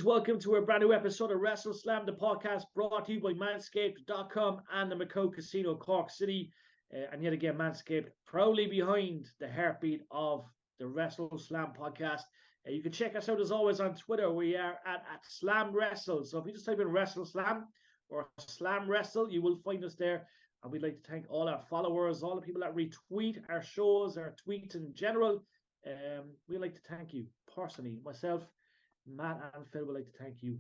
guys, welcome to a brand new episode of WrestleSlam, the podcast brought to you by Manscaped.com and the Macau Casino, Cork City. And yet again, Manscaped proudly behind the heartbeat of the WrestleSlam podcast. You can check us out as always on Twitter. We are at Slam Wrestle. So if you just type in WrestleSlam or Slam Wrestle, you will find us there. And we'd like to thank all our followers, all the people that retweet our shows, our tweets in general. We'd like to thank you personally, myself, Matt and Phil would like to thank you,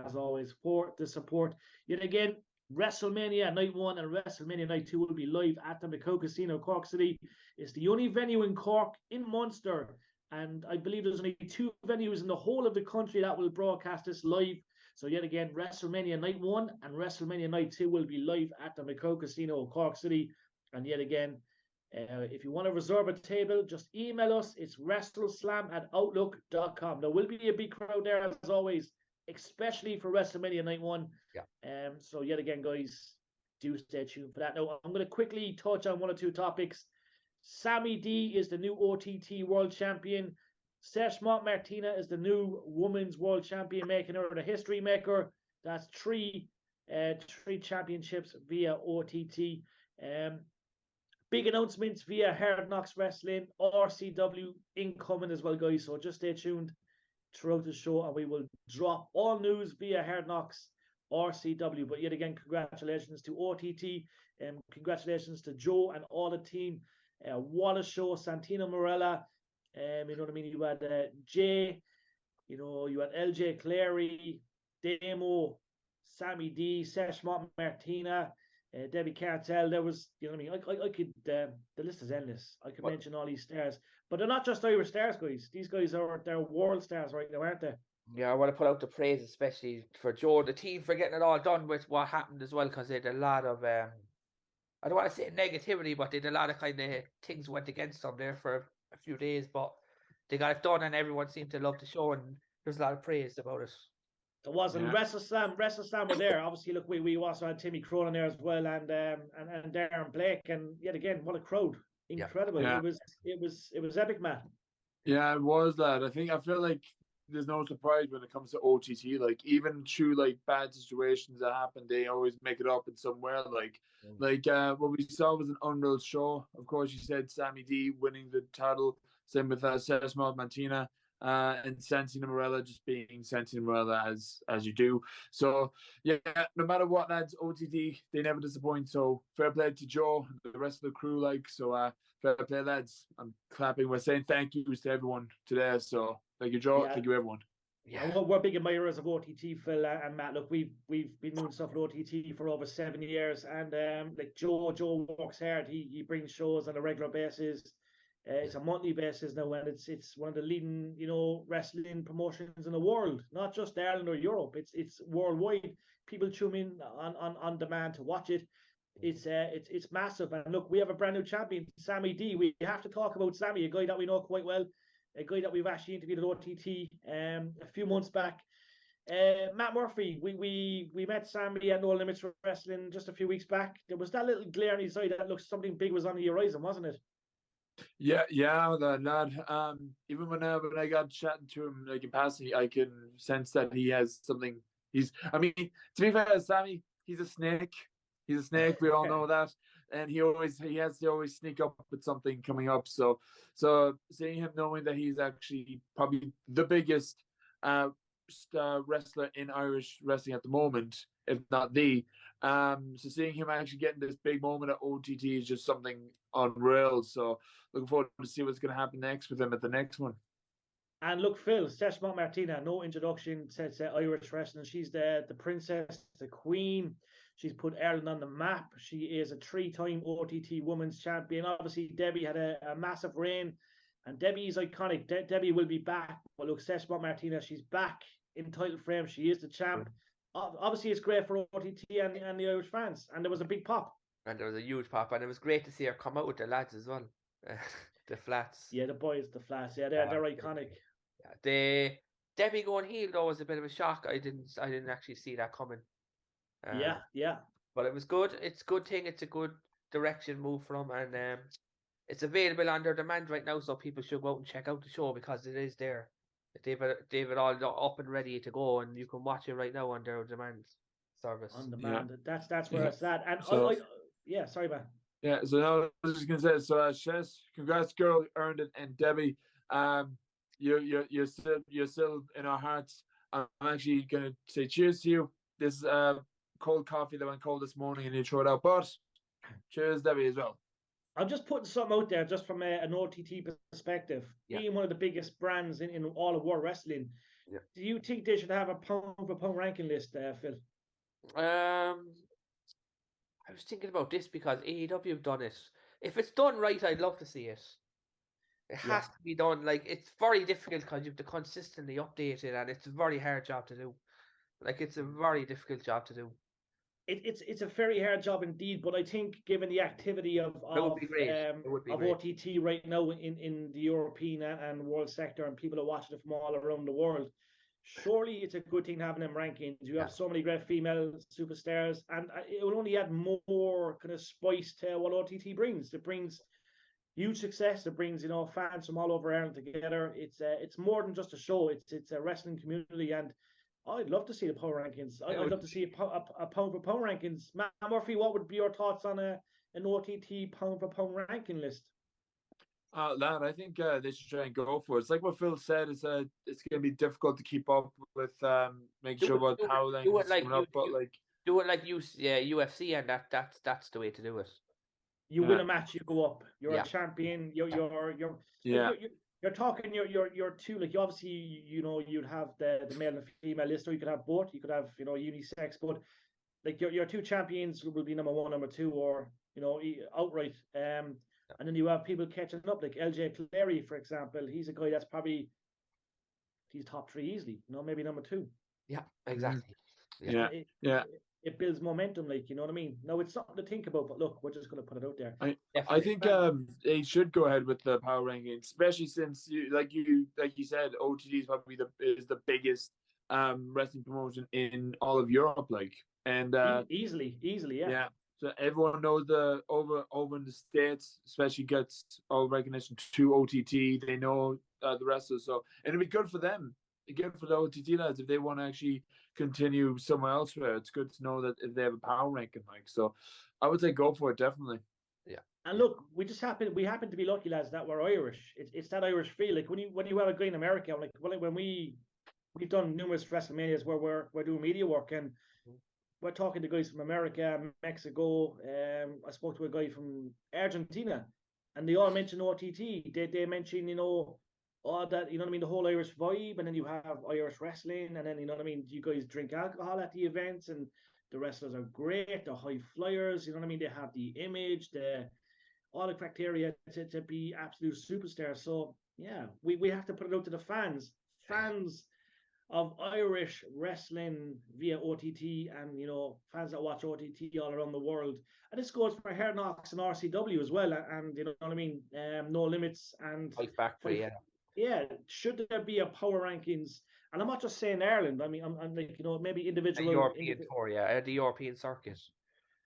as always, for the support. Yet again, WrestleMania Night 1 and WrestleMania Night 2 will be live at the Macau Casino, Cork City. It's the only venue in Cork, in Munster, and I believe there's only 2 venues in the whole of the country that will broadcast this live. So yet again, WrestleMania Night 1 and WrestleMania Night 2 will be live at the Macau Casino, Cork City. And yet again, if you want to reserve a table, just email us. It's wrestleslam@outlook.com. There will be a big crowd there, as always, especially for WrestleMania Night 1. Yeah. So yet again, guys, do stay tuned for that. Now, I'm going to quickly touch on 1 or 2 topics. Sammy D is the new OTT World Champion. Seshmont Martina is the new Women's World Champion, making her the history maker. That's 3 championships via OTT. Big announcements via Hard Knocks Wrestling, RCW incoming as well, guys. So just stay tuned throughout the show and we will drop all news via Hard Knocks RCW. But yet again, congratulations to OTT and congratulations to Joe and all the team. What a show, Santino Marella. You know what I mean? You had Jay, you had LJ Clary, Demo, Sammy D, Seshmont Martina, Debbie Cartel. There was, you know what I mean? I could, the list is endless. I could mention all these stars, but they're not just Irish stars, guys. These guys they're world stars right now, aren't they? Yeah, I want to put out the praise, especially for Joe, the team, for getting it all done with what happened as well, because they had a lot of, I don't want to say negativity, but they had a lot of kind of things went against them there for a few days, but they got it done and everyone seemed to love the show, and there's a lot of praise about it. There was, and WrestleSlam were there. Obviously, look, we also had Timmy Cronin there as well, and Darren Blake, and yet again, what a crowd! Incredible. Yeah. It was epic, man. Yeah, it was, lad. I feel like there's no surprise when it comes to OTT. Like, even through like bad situations that happen, they always make it up in somewhere. What we saw was an unreal show. Of course, you said Sammy D winning the title. Same with Seshmont Martina. And Santino Marella just being Santino Marella as you do. So yeah, no matter what, lads, OTT, they never disappoint. So fair play to Joe, the rest of the crew. Fair play, lads. I'm clapping. We're saying thank yous to everyone today. So thank you, Joe. Yeah. Thank you, everyone. Yeah, we're big admirers of OTT, Phil and Matt. Look, we've been doing stuff with OTT for over 7 years, and like Joe works hard. He brings shows on a regular basis. It's a monthly basis now, and it's one of the leading, wrestling promotions in the world, not just Ireland or Europe. It's worldwide. People tune in on demand to watch it. It's massive. And look, we have a brand new champion, Sammy D. We have to talk about Sammy, a guy that we know quite well, a guy that we've actually interviewed at OTT a few months back. Matt Murphy, we met Sammy at No Limits Wrestling just a few weeks back. There was that little glare on his eye that looked something big was on the horizon, wasn't it? Yeah, lad. Even when I got chatting to him like in passing, I can sense that he has something. To be fair, Sammy, he's a snake. He's a snake. We all know that, and he has to always sneak up with something coming up. So seeing him, knowing that he's actually probably the biggest wrestler in Irish wrestling at the moment, if not the. So seeing him actually getting this big moment at OTT is just something unreal. So looking forward to see what's going to happen next with him at the next one. And look, Phil, Seshmont Martina, no introduction, says Irish wrestling. She's the princess, the queen. She's put Ireland on the map. She is a 3-time OTT Women's Champion. Obviously, Debbie had a massive reign, and Debbie is iconic. Debbie will be back. But look, Seshmont Martina, she's back in title frame. She is the champ. Obviously, it's great for OTT and the Irish fans, and there was a big pop. And there was a huge pop, and it was great to see her come out with the lads as well. The flats. Yeah, the boys, the flats. Yeah, they're iconic. Yeah, Debbie going heel though was a bit of a shock. I didn't actually see that coming. Yeah. But it was good. It's a good thing. It's a good direction move from, and it's available on their demand right now, so people should go out and check out the show because it is there. They've it all up and ready to go, and you can watch it right now on their demand service. On Yeah. demand. That's where it's at. And So- yeah, sorry, man. Yeah, so now I was just gonna say, so Shez, congrats, girl, earned it, and Debbie, you're still in our hearts. I'm actually gonna say cheers to you. This cold coffee that went cold this morning, and you throw it out, but cheers, Debbie, as well. I'm just putting something out there, just from an OTT perspective. Yeah. Being one of the biggest brands in all of world wrestling, Yeah. do you think they should have a pound for pound ranking list, Phil? I was thinking about this because AEW have done it. If it's done right, I'd love to see it. It has to be done. Like, it's very difficult because you have to consistently update it, and it's a very hard job to do. Like, it's a very difficult job to do. It's a very hard job indeed, but I think given the activity of would be great. It would be great. OTT right now in the European and world sector, and people are watching it from all around the world, surely it's a good thing having them rankings. You have so many great female superstars, and it will only add more kind of spice to what OTT brings. It brings huge success. It brings fans from all over Ireland together. It's more than just a show. It's a wrestling community, and I'd love to see the power rankings. I'd love to see a pound for pound rankings. Matt Murphy, what would be your thoughts on an OTT pound for pound ranking list? Lad, I think they should try and go for it. It's like what Phil said. It's going to be difficult to keep up with making sure what power rankings coming up. But like, do it like UFC, and that's the way to do it. You win a match, you go up. You're a champion. You're talking you're two, like, obviously you'd have the male and female list, or you could have both. You could have unisex, but like your two champions will be number one, number two, or outright. And then you have people catching up, like LJ Clary, for example. He's a guy that's probably he's top three easily. Maybe number two. Yeah, exactly. It builds momentum, like, you know what I mean? No, it's something to think about, but look, we're just going to put it out there. I think they should go ahead with the power rankings, especially since like you said, OTT is probably the biggest wrestling promotion in all of Europe, like, and easily, yeah. Yeah. So everyone knows over in the States, especially gets all recognition to OTT. They know the wrestlers, so and it'd be good for them. Good for the OTT lads if they want to actually continue somewhere else. It's good to know that if they have a power ranking, like, so I would say go for it, definitely. Yeah. And look, we happen to be lucky, lads, that we're Irish. It's that Irish feel. Like when you have a guy in America, like when we've done numerous WrestleManias where we're doing media work, and we're talking to guys from America, Mexico. I spoke to a guy from Argentina, and they all mention OTT. They mention all that, the whole Irish vibe, and then you have Irish wrestling, and then, you guys drink alcohol at the events, and the wrestlers are great, they're high flyers, they have the image, all the criteria to be absolute superstars. So yeah, we have to put it out to the fans of Irish wrestling via OTT, and fans that watch OTT all around the world. And this goes for Hard Knocks and RCW as well, and No Limits and Fight Factory. Yeah, should there be a power rankings? And I'm not just saying Ireland. I mean, I'm like, maybe individual. The European tour, the European circuit.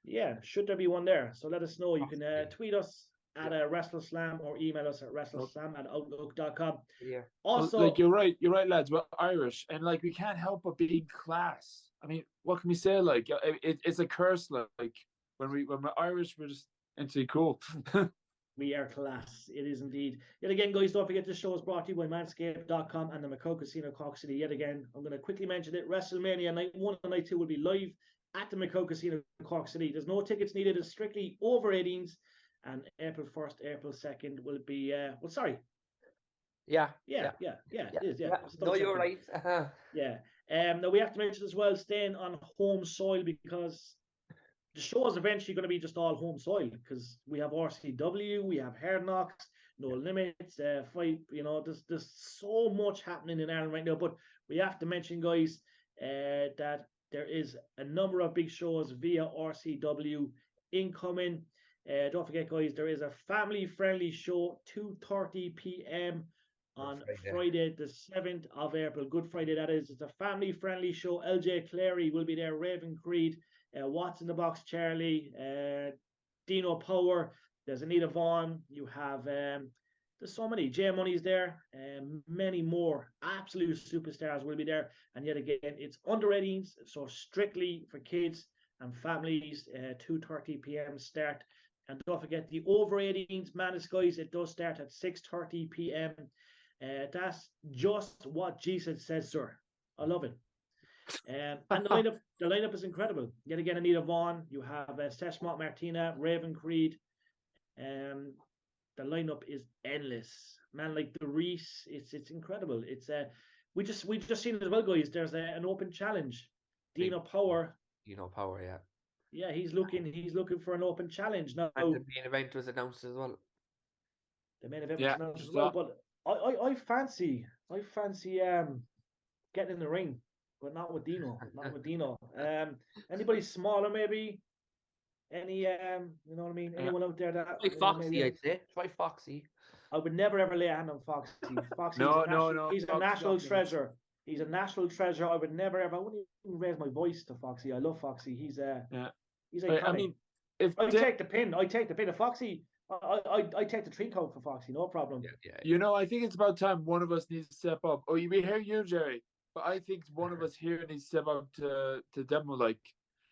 Yeah, should there be one there? So let us know. You can tweet us at WrestleSlam, or email us at WrestleSlam@outlook.com. Yeah. Also, like, you're right, lads. We're Irish, and like we can't help but being class. I mean, what can we say? Like, it's a curse. Like when we're Irish, we're just into cool. We are class. It is indeed. Yet again, guys, don't forget this show is brought to you by Manscaped.com and the Macau Casino, Cork City. Yet again, I'm going to quickly mention it. WrestleMania Night 1 and Night 2 will be live at the Macau Casino, Cork City. There's no tickets needed. It's strictly over 18s. And April 1st, April 2nd will be, Yeah, it is. No, you're right. Yeah. Now we have to mention as well, staying on home soil, because the show is eventually going to be just all home soil, because we have RCW, we have Hard Knocks, No Limits, fight. There's so much happening in Ireland right now. But we have to mention, guys, that there is a number of big shows via RCW incoming. Don't forget, guys, there is a family-friendly show, 2:30 p.m. on Friday, the 7th of April. Good Friday, that is. It's a family-friendly show. LJ Clary will be there, Raven Creed, What's in the Box Charlie, Dino Power. There's Anita Vaughn. You have there's so many. Jay Money's there, and many more absolute superstars will be there. And yet again, it's under 18s, so strictly for kids and families. 2:30 p.m. start, and don't forget the over 18s, Madness guys. It does start at 6:30 p.m. That's just what Jesus says, sir. I love it. And the lineup is incredible. Yet again, Anita Vaughn. You have Sesh Martina, Raven Creed. Um, the lineup is endless. Man, like the Reese, it's incredible. It's we just seen as well, guys. There's an open challenge. Dino Power. Dino Power, yeah. Yeah, he's looking for an open challenge now. And the main event was announced as well. The main event was announced as well, but I fancy getting in the ring, but not with Dino. Not with Dino. Anybody smaller maybe? Any you know what I mean? Anyone out there that like Foxy, I'd say. Try Foxy. I would never ever lay a hand on Foxy. Foxy no. He's a national treasure. He's a national treasure. I would never ever. I wouldn't even raise my voice to Foxy. I love Foxy. He's iconic. I mean, if I take the pin. If Foxy, I take the tree coat for Foxy. No problem. Yeah. You know, I think it's about time one of us needs to step up. Oh, we hear you, Jerry, but I think one of us here needs to step up to demo like.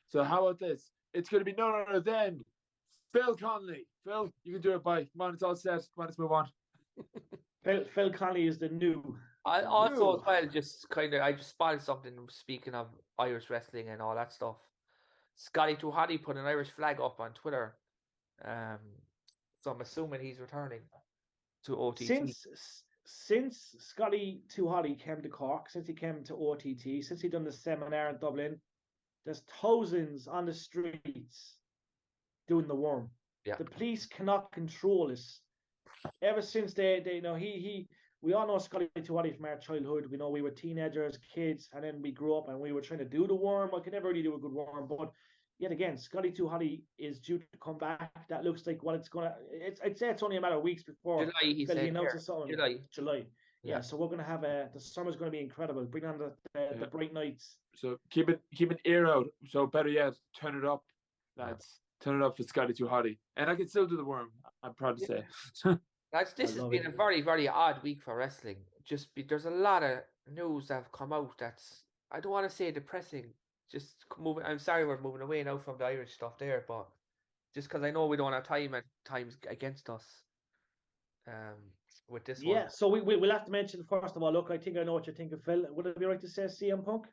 So how about this? It's going to be none other than Phil Conley. Phil, you can do it, bye. Come on, it's all set. Come on, let's move on. Phil Conley is the new. I also as well I just spotted something speaking of Irish wrestling and all that stuff. Scotty Tuhati put an Irish flag up on Twitter. So I'm assuming he's returning to OTT. Since Scotty Tuhati came to Cork, since he came to OTT, since he done the seminar in Dublin, there's thousands on the streets doing the worm. Yeah. The police cannot control us. Ever since they you know, we all know Scotty Tuhati from our childhood. We know we were teenagers, kids, and then we grew up and we were trying to do the worm. I could never really do a good worm, but yet again, Scotty Tuhati is due to come back. That looks like what it's gonna. I'd say it's only a matter of weeks before July, he said. announces something. July. Yeah, so we're gonna have the summer's gonna be incredible. Bring on the bright nights. So keep an ear out. So better yet, turn it up, lads. Turn it up for Scotty Tuhati, and I can still do the worm. I'm proud to say. This has been a very, very odd week for wrestling. There's a lot of news that have come out that's, I don't want to say depressing. Just moving. I'm sorry we're moving away now from the Irish stuff there, but just because I know we don't have time and time's against us. With this one. Yeah, so we'll have to mention first of all. Look, I think I know what you're thinking, Phil. Would it be right to say CM Punk?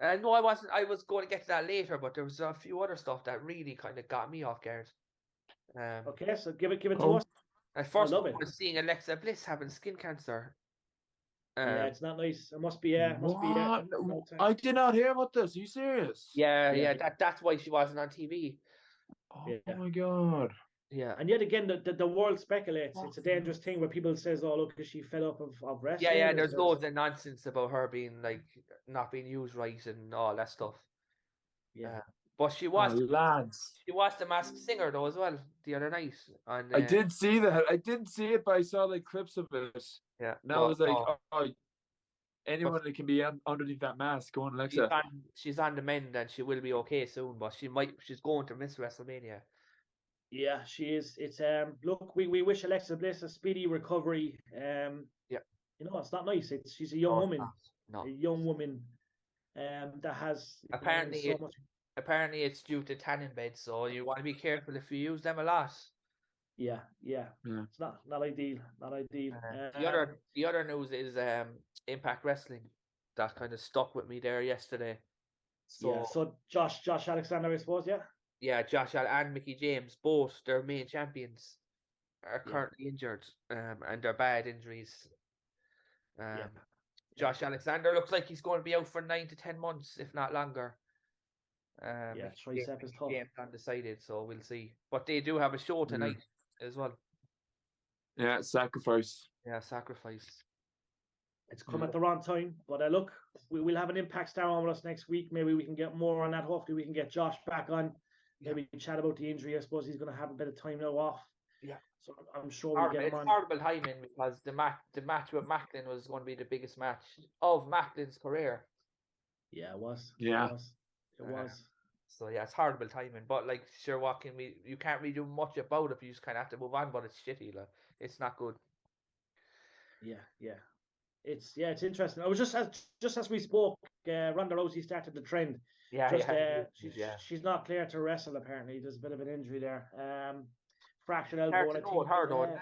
No, I wasn't. I was going to get to that later, but there was a few other stuff that really kind of got me off guard. Okay, so give it to us. At first, I was seeing Alexa Bliss having skin cancer. Yeah, it's not nice. It must be. I did not hear about this. Are you serious? Yeah. That's why she wasn't on TV. Oh my god. Yeah. And yet again, the world speculates. It's a dangerous thing where people says, "Oh, look, because she fell up of wrestling." Yeah. There's loads of nonsense about her being like not being used right and all that stuff. Yeah. But she was lads. She was the Masked Singer though as well the other night. And I did see that. I didn't see it, but I saw like clips of it. Yeah. Now I was like, anyone that can be underneath that mask, go on, Alexa. She's on the mend and she will be okay soon, but she's going to miss WrestleMania. Yeah, she is. It's look, we wish Alexa Bliss a speedy recovery. Yeah. You know, it's not nice. She's a young woman. No. A young woman that has apparently it's due to tanning beds, so you want to be careful if you use them a lot. Yeah. It's not ideal. Not ideal. The other news is Impact Wrestling. That kind of stuck with me there yesterday. So Josh Alexander, I suppose, yeah. Yeah, Josh and Mickey James, both their main champions, are currently injured, and they're bad injuries. Josh Alexander looks like he's going to be out for 9 to 10 months, if not longer. Tricep is tough. James undecided, so we'll see. But they do have a show tonight as well. Yeah, Sacrifice. Yeah, Sacrifice. It's come at the wrong time, but look, we'll have an Impact star on with us next week. Maybe we can get more on that. Hopefully, we can get Josh back on. Maybe chat about the injury. I suppose he's going to have a bit of time now off. Yeah. So I'm sure we'll get him on. It's horrible timing because the match with Macklin was going to be the biggest match of Macklin's career. Yeah, it was. Yeah. It was. So yeah, it's horrible timing. But like, sure, you can't really do much about it. You just kind of have to move on. But it's shitty. Like, it's not good. Yeah. It's interesting. I was just as we spoke, Ronda Rousey started the trend. She's not clear to wrestle apparently. There's a bit of an injury there. Fractured elbow. Hard I to know think. with her, though, isn't it?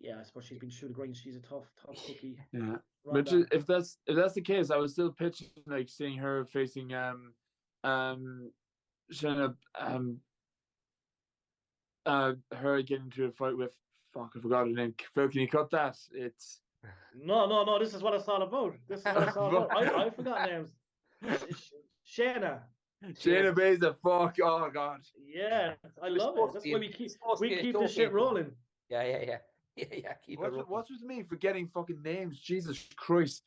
Yeah, I suppose she's been through the grind. She's a tough cookie. Yeah. Ronda. But if that's the case, I was still pitching like seeing her facing Shayna, her getting into a fight with I forgot her name. Phil, can you cut that? It's No. This is what it's all about. I forgot names. Shayna. Shayna Baszler. Fuck! Oh God. Yeah, I love it. That's why we keep this shit rolling. Yeah. Keep it rolling. What's with me forgetting fucking names? Jesus Christ.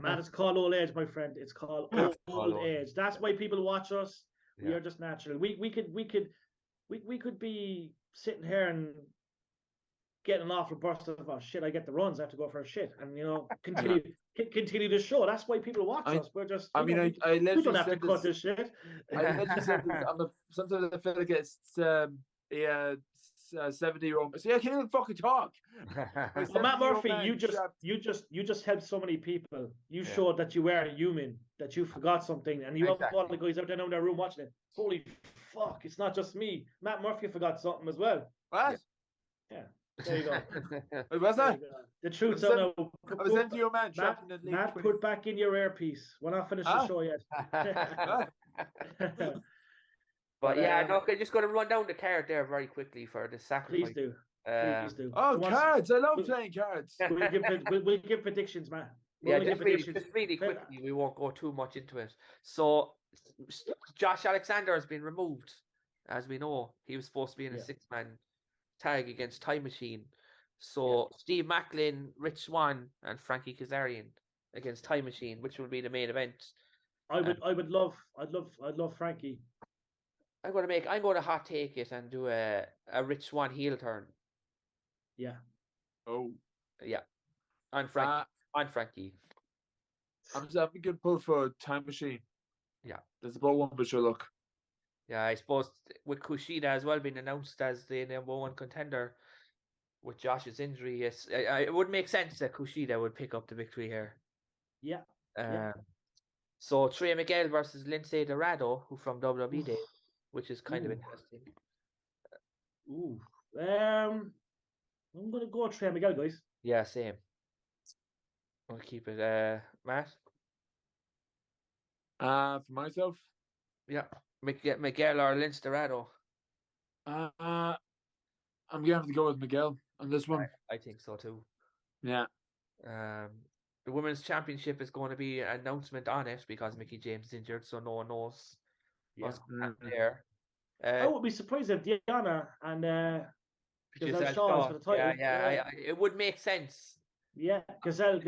Man, it's called old age, my friend. It's called old age. That's why people watch us. We are just natural. We could be sitting here and getting an awful burst of shit. I get the runs. I have to go for a shit, and continue the show. That's why people watch us. We're just. I we don't have to cut this shit. I literally said this. Sometimes I feel like it's 70-year-old. See, I can't even fucking talk. Well, Matt Murphy, you just helped so many people. You showed that you were human, that you forgot something, and you have all the guys out there in their room watching it. Holy fuck! It's not just me. Matt Murphy forgot something as well. What? Yeah. There you go. Wait, what's that? The truth's out now. I was sent to your man. Matt, put back in your earpiece. We're not finished the show yet. But yeah, no, I'm just going to run down the card there very quickly for the sacrifice. Please do. Please do. Oh, cards! I love playing cards. We'll give predictions, Matt. Just really quickly. We won't go too much into it. So, Josh Alexander has been removed, as we know. He was supposed to be in a 6-man tag against Time Machine. So Steve Macklin, Rich Swann, and Frankie Kazarian against Time Machine, which will be the main event. I'd love Frankie. I'm going to hot take it and do a Rich Swann heel turn. Yeah. Oh. Yeah. On Frankie. I'm just having a good pull for Time Machine. Yeah. There's about one but sure look. Yeah, I suppose with Kushida as well being announced as the number one contender with Josh's injury, it would make sense that Kushida would pick up the victory here. Yeah. So Trey Miguel versus Lindsay Dorado, who from WWE days, which is kind of interesting. I'm gonna go Trey Miguel, guys. Yeah, same. I'll keep it. Matt? For myself? Yeah. Miguel or Lindsay Dorado? I'm going to have to go with Miguel on this one. I think so too. Yeah. The women's championship is going to be an announcement on it because Mickie James is injured, so no one knows what's going to happen there. I would be surprised if Diana and Gazelle Shaw is for the title. Yeah. It would make sense. Yeah, Gazelle,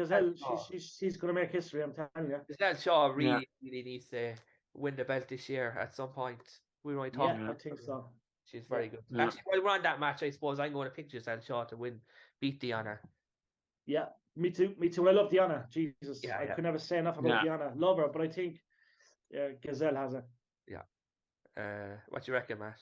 she's going to make history. I'm telling you. Gazelle Shaw really needs to win the belt this year at some point. We were only talking. Yeah, I think so. She's very good. Yeah. Actually, while we're on that match, I suppose I'm going to pick Gazelle Shaw to beat Diana. Yeah, me too. I love Diana. Jesus, I could never say enough about Diana. Love her, but I think Gazelle has it. Yeah. What do you reckon, Matt?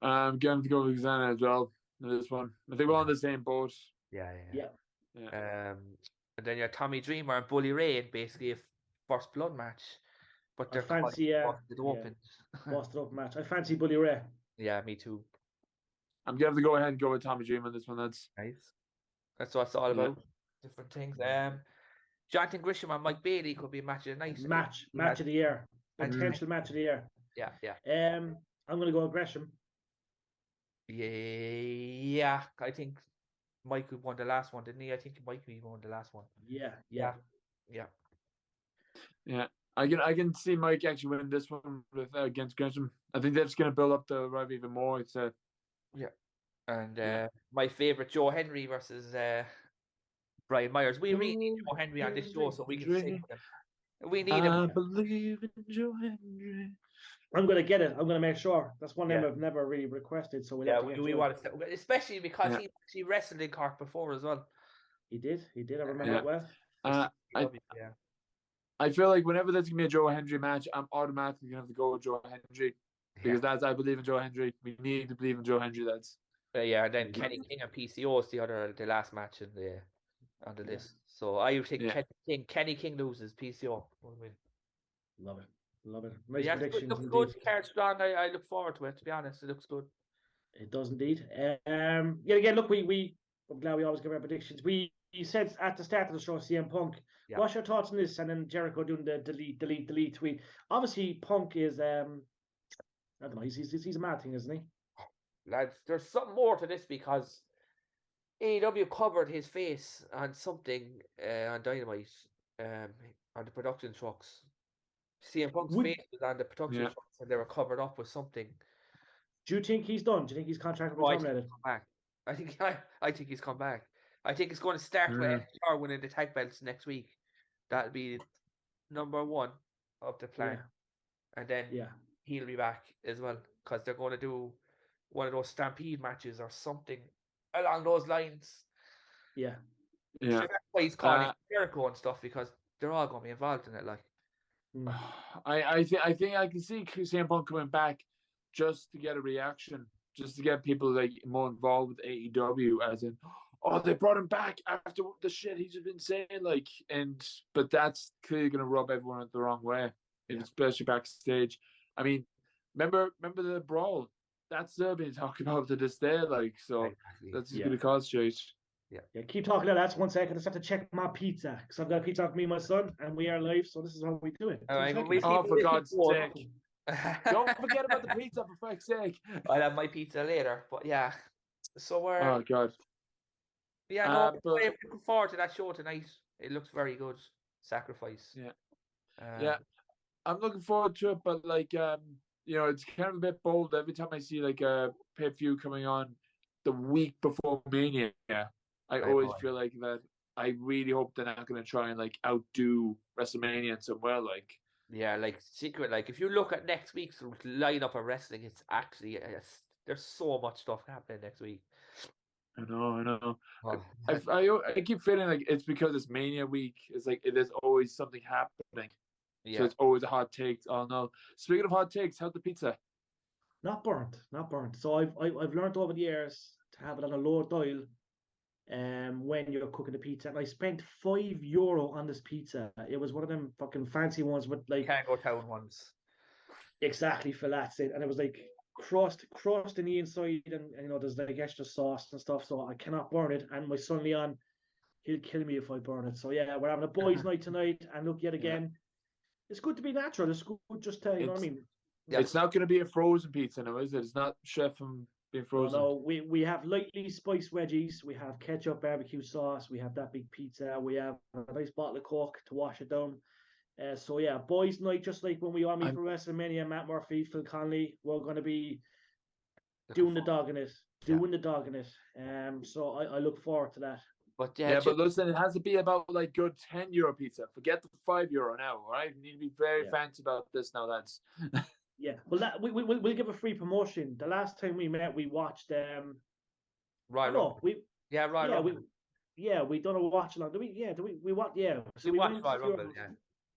I'm going to go with Xana as well in this one. I think we're on the same boat. Yeah. Yeah. And then you're Tommy Dreamer and Bully Ray in basically a first blood match. But they're busted open. Busted open match. I fancy Bully Ray. Yeah, me too. I'm going to go ahead and go with Tommy Dreamer on this one. That's nice. That's what it's all about. Different things. Jonathan Grisham and Mike Bailey could be a match of the night. Match of the year. Potential match of the year. Yeah. I'm going to go with Gresham. Yeah. I think Mike won the last one, didn't he? I think Mike won the last one. Yeah. I can see Mike actually winning this one against Gresham. I think that's going to build up the rivalry even more. It's And my favorite, Joe Henry versus Brian Myers. We really need Joe Henry on this show so we can sing with him. We need him. I believe in Joe Henry. I'm going to get it. I'm going to make sure. That's one name I've never really requested. So we want to, especially because he actually wrestled in Cork before as well. He did. I remember it well. I feel like whenever there's going to be a Joe Hendry match, I'm automatically going to have to go with Joe Hendry because I believe in Joe Hendry. We need to believe in Joe Hendry. Yeah, and then Kenny King and PCO is the last match on the list. So I would think Kenny King loses, PCO will win. Love it. Love it. Nice Yeah, predictions. it looks indeed. good. Card strong. I look forward to it. To be honest, it looks good. It does indeed. Yeah, again, look, I'm glad we always give our predictions. We said at the start of the show, CM Punk. Yeah. What's your thoughts on this? And then Jericho doing the delete tweet. Obviously, Punk is I don't know. He's a mad thing, isn't he? Lads, there's something more to this because AEW covered his face on something on Dynamite, on the production trucks. CM Punk's face was on the production trucks, and they were covered up with something. Do you think he's done? Do you think he's contract Oh, terminated? I think he's come back. I think it's going to start with FTR winning the tag belts next week. That'll be number one of the plan, and then he'll be back as well because they're going to do one of those Stampede matches or something along those lines. Yeah. So that's why he's calling Jericho and stuff, because they're all going to be involved in it. Like, I think I can see CM Punk coming back just to get a reaction, just to get people like more involved with AEW, as in, oh, they brought him back after the shit he's been saying, like, but that's clearly going to rub everyone the wrong way, especially backstage. I mean, remember the brawl? That's still being talked about to this day, like, so that's just going to cause shit. Yeah, keep talking about that 1 second. I just have to check my pizza because I've got a pizza for me and my son, and we are live, so this is how we do it. For God's sake. Don't forget about the pizza, for fuck's sake. I'll have my pizza later, but yeah. So we're... Oh, God. Yeah, no, I'm looking forward to that show tonight. It looks very good. Sacrifice. Yeah. I'm looking forward to it, but, like, it's kind of a bit bold. Every time I see, like, a pay-per-view coming on the week before Mania, I always feel like that. I really hope they're not going to try and, like, outdo WrestleMania in some way, like. Yeah, like, secret, like, if you look at next week's lineup of wrestling, it's actually, there's so much stuff happening next week. I know. Oh, I keep feeling like it's because it's Mania week. It's like there's always something happening. Yeah. So it's always a hot take. Oh no! Speaking of hot takes, how's the pizza? Not burnt. So I've learned over the years to have it on a low dial. When you're cooking the pizza, and I spent €5 on this pizza. It was one of them fucking fancy ones with like can't go town ones. Exactly, for that's it. And it was like crust in the inside, and there's like extra sauce and stuff, so I cannot burn it. And my son Leon, he'll kill me if I burn it. So yeah, we're having a boys' night tonight, and look, yet again, it's good to be natural. It's good just to you know what I mean. It's not going to be a frozen pizza, now, is it? It's not chef from being frozen. No, we have lightly spiced veggies. We have ketchup, barbecue sauce. We have that big pizza. We have a nice bottle of Coke to wash it down. So yeah, boys' night, just like when we are meet for WrestleMania, Matt Murphy, Phil Connolly, we're going to be doing the dog in it. So I look forward to that. But but listen, it has to be about like good €10 pizza. Forget the €5 now, all right? You need to be very fancy about this now, lads. Yeah, well, we'll give a free promotion. The last time we met, we watched we done a watch along. We watched So we watched Royal Rumble,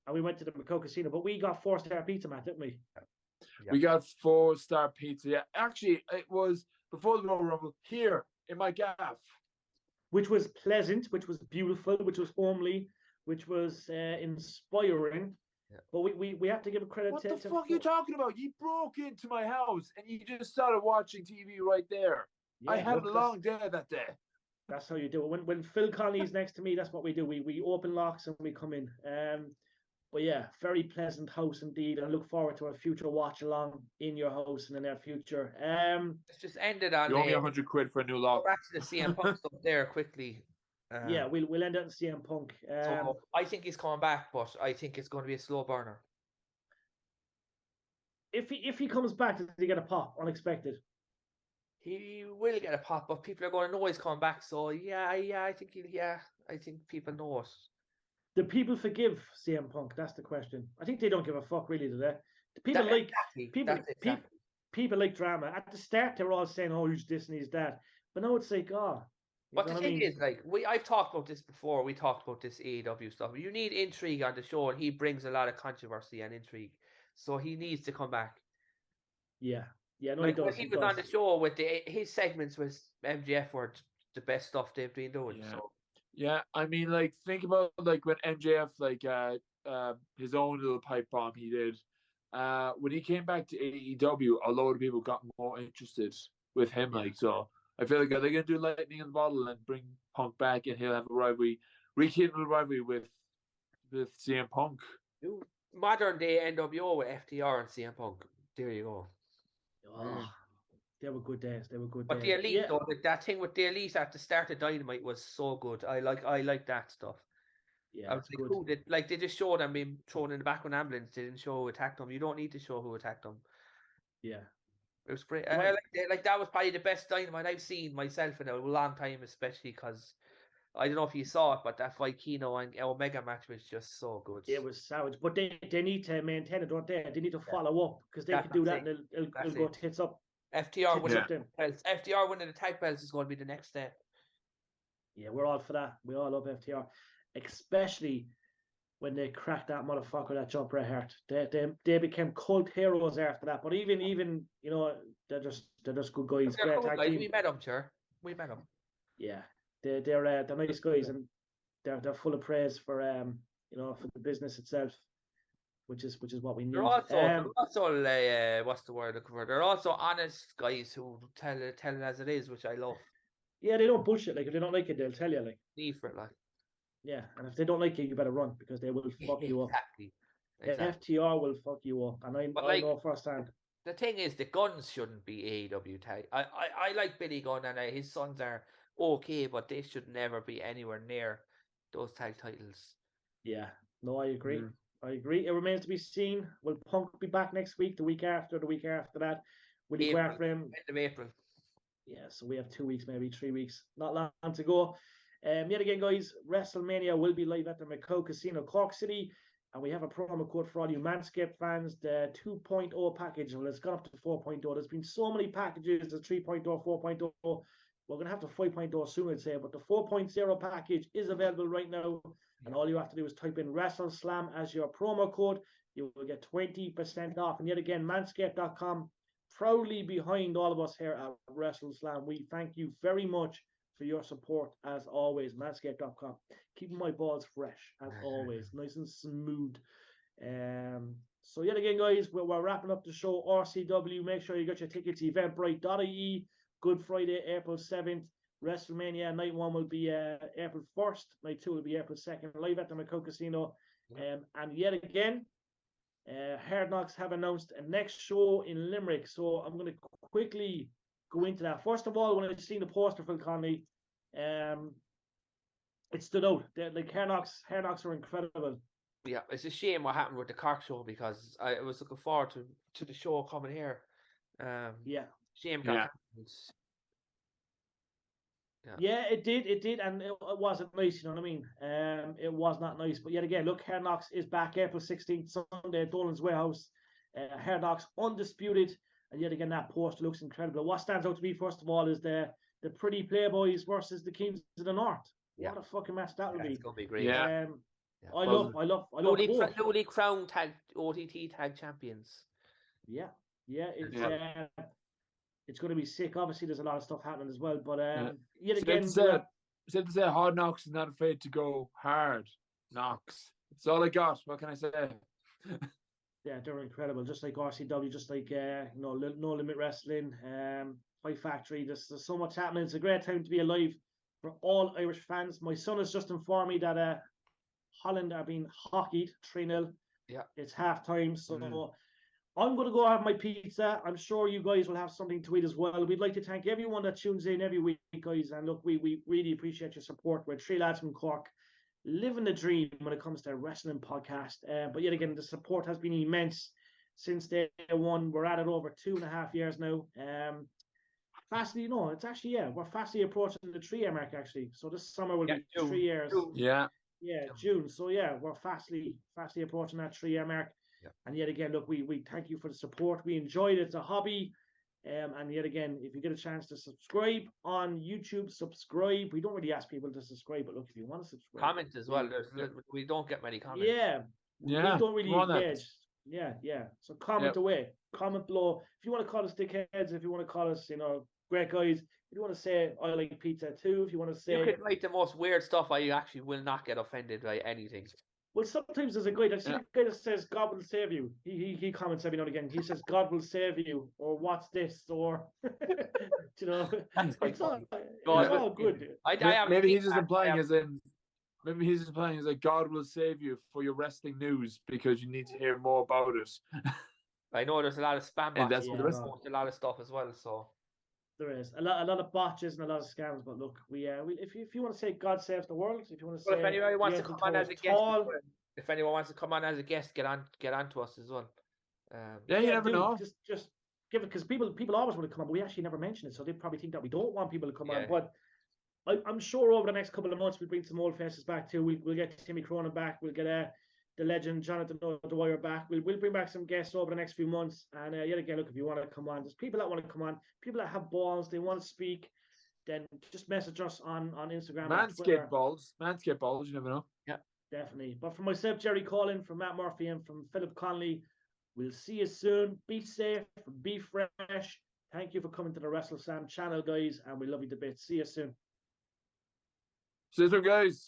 and we went to the Macau Casino, but we got 4-star pizza, Matt, didn't we? Yeah. We got 4-star pizza. Yeah, actually, it was before the Royal Rumble here in my gaff, which was pleasant, which was beautiful, which was homely, which was inspiring. Yeah. But we have to give a credit what to... What the fuck are you talking about? You broke into my house and you just started watching TV right there. Yeah, I had a long day that day. That's how you do it. When Phil Connolly is next to me, that's what we do. We open locks and we come in. But yeah, very pleasant house indeed. I look forward to a future watch along in your house in the near future. Let's just end it on... You owe me £100 for a new lock. Back to the CM Punk stuff there quickly. We'll end it on CM Punk. So I think he's coming back, but I think it's going to be a slow burner. If he comes back, does he get a pop unexpected? He will get a pop, but people are going to know he's coming back. So I think I think people know it. Do people forgive CM Punk? That's the question. I think they don't give a fuck, really, do they? People like drama. At the start, they were all saying, "Oh, he's this and he's that," but now it's like, oh. But the thing is, like, I've talked about this before. We talked about this AEW stuff. You need intrigue on the show, and he brings a lot of controversy and intrigue. So he needs to come back. Yeah. Yeah, no, Like he when does. he He was does. on the show with his segments with MGF were the best stuff they've been doing. Yeah. So Yeah, I mean, like, think about like when MJF his own little pipe bomb he did. When he came back to AEW, a lot of people got more interested with him. Yeah. Like, so I feel like are they gonna do lightning in the bottle and bring Punk back, and he'll have a rivalry, rekindle a rivalry with CM Punk. modern day NWO with FTR and CM Punk. There you go. Oh, they were good days. They were good But days. the Elite Yeah. though, that thing with the Elite at the start of Dynamite was so good. I like that stuff. Yeah, I was it's like, good. who did they just showed them being thrown in the back of an ambulance? They didn't show who attacked them. You don't need to show who attacked them. Yeah. It was great. Well, I like that. Like that was probably the best Dynamite I've seen myself in a long time, especially because I don't know if you saw it, but that Vikino and Omega match was just so good. it was savage. But they need to maintain it, don't they? They need to follow up because they That's can do the that thing. and it'll That's go it. tits up. FTR Tits winning up then. belts. FTR winning the tag belts is going to be the next step. Yeah, we're all for that. We all love FTR, especially when they cracked that motherfucker, that Jump Bret Hart. They became cult heroes after that. But even you know, they're just good guys. They're Great cool tag guys. team. We met them, sure. We met them. Yeah, they're nice guys, and they're full of praise for you know, for the business itself, which is what we need. They're also what's the word looking for? They're also honest guys who tell it as it is, which I love. yeah, they don't bullshit. Like if they don't like it, they'll tell you. Like Need for it, like. yeah, and if they don't like you, you better run because they will fuck you up. Exactly. FTR will fuck you up, and I know firsthand. The thing is, the Guns shouldn't be AEW tag. I like Billy Gunn and his sons are okay, but they should never be anywhere near those tag titles. Yeah, no, I agree. I agree. It remains to be seen. Will Punk be back next week, the week after that? Will he go after him? End of April. Yeah, so we have 2 weeks, maybe 3 weeks. Not long to go. Yet again, guys, WrestleMania will be live at the Macau Casino, Cork City. And we have a promo code for all you Manscaped fans, the 2.0 package. Well, it's gone up to 4.0. There's been so many packages, the 3.0, 4.0. We're going to have the 5.0 soon, I'd say. But the 4.0 package is available right now. And all you have to do is type in WrestleSlam as your promo code. You will get 20% off. And yet again, manscaped.com, proudly behind all of us here at WrestleSlam. We thank you very much for your support as always. Manscaped.com, keeping my balls fresh as always, nice and smooth. So yet again, guys, we're wrapping up the show. RCW, make sure you get your tickets. Eventbrite.ie. Good Friday, April 7th. WrestleMania night 1 will be April 1st. Night 2 will be April 2nd. Live at the Macau Casino. And yet again, Hard Knocks have announced a next show in Limerick. So I'm going to quickly go into that. First of all, when I seen the poster, Phil Conley, it stood out. Like Hard Knocks are incredible. Yeah, it's a shame what happened with the Cork show because I was looking forward to the show coming here. Yeah. Shame got happened. Yeah, it did, and it wasn't nice, you know what I mean? It was not nice. But yet again, look, Hard Knocks is back April 16th, Sunday at Dolan's Warehouse. Hard Knocks undisputed, and yet again, that poster looks incredible. What stands out to me, first of all, is the Pretty Playboys versus the Kings of the North. Yeah. What a fucking match that would be. It's gonna be great. Yeah. I love both. Newly crowned tag OTT tag champions. Yeah, it's going to be sick. Obviously, there's a lot of stuff happening as well. But yet again, said to say Hard Knocks is not afraid to go hard. Knocks. That's all I got. What can I say? Yeah, they're incredible. Just like RCW, just like No Limit Wrestling, Fight Factory. There's so much happening. It's a great time to be alive for all Irish fans. My son has just informed me that Holland are being hockeyed 3-0. Yeah, it's half time. So I'm going to go have my pizza. I'm sure you guys will have something to eat as well. We'd like to thank everyone that tunes in every week, guys. And look, we really appreciate your support. We're 3 lads from Cork, living the dream when it comes to wrestling podcast. But yet again, the support has been immense since day one. We're at it over 2.5 years now. We're fastly approaching the 3-year mark, actually. So this summer will be June. 3 years. June. So we're fastly approaching that 3-year mark. Yeah. And yet again, look, we thank you for the support. We enjoyed it. It's a hobby. And yet again, if you get a chance to subscribe on YouTube, subscribe. We don't really ask people to subscribe, but look, if you want to subscribe, comment as well. We don't get many comments. We don't really engage. Yeah, yeah. So comment away, comment below. If you want to call us dickheads, if you want to call us, great guys. If you want to say I like pizza too, if you want to say, you could write the most weird stuff. I actually will not get offended by anything. well, sometimes there's a guy. I've seen a guy that says God will save you. He comments every now and again. He says God will save you, or what's this, or That's quite it's funny. all good. Maybe he's just implying as in. Maybe he's just implying as like God will save you for your wrestling news because you need to hear more about it. I know there's a lot of spam And bots. that's what the rest A lot of stuff as well. So there is a lot of botches and a lot of scams. But look, if you want to say God saves the world, if you want to say, if anyone wants to come on as a guest, if anyone wants to come on as a guest, get on to us as well. You never know. Just give it, because people always want to come on, but we actually never mention it, so they probably think that we don't want people to come on. But I'm sure over the next couple of months we'll bring some old faces back too. We'll get Timmy Cronin back. We'll get the legend Jonathan Dwyer back. We'll bring back some guests over the next few months. And yet again, look, if you want to come on, there's people that want to come on, people that have balls, they want to speak, then just message us on Instagram. Manscaped balls, you never know. Yeah, definitely. But from myself, Jerry Collin, from Matt Murphy, and from Philip Conley, we'll see you soon. Be safe, be fresh. Thank you for coming to the WrestleSlam channel, guys, and we love you to bits. See you soon. See you soon, guys.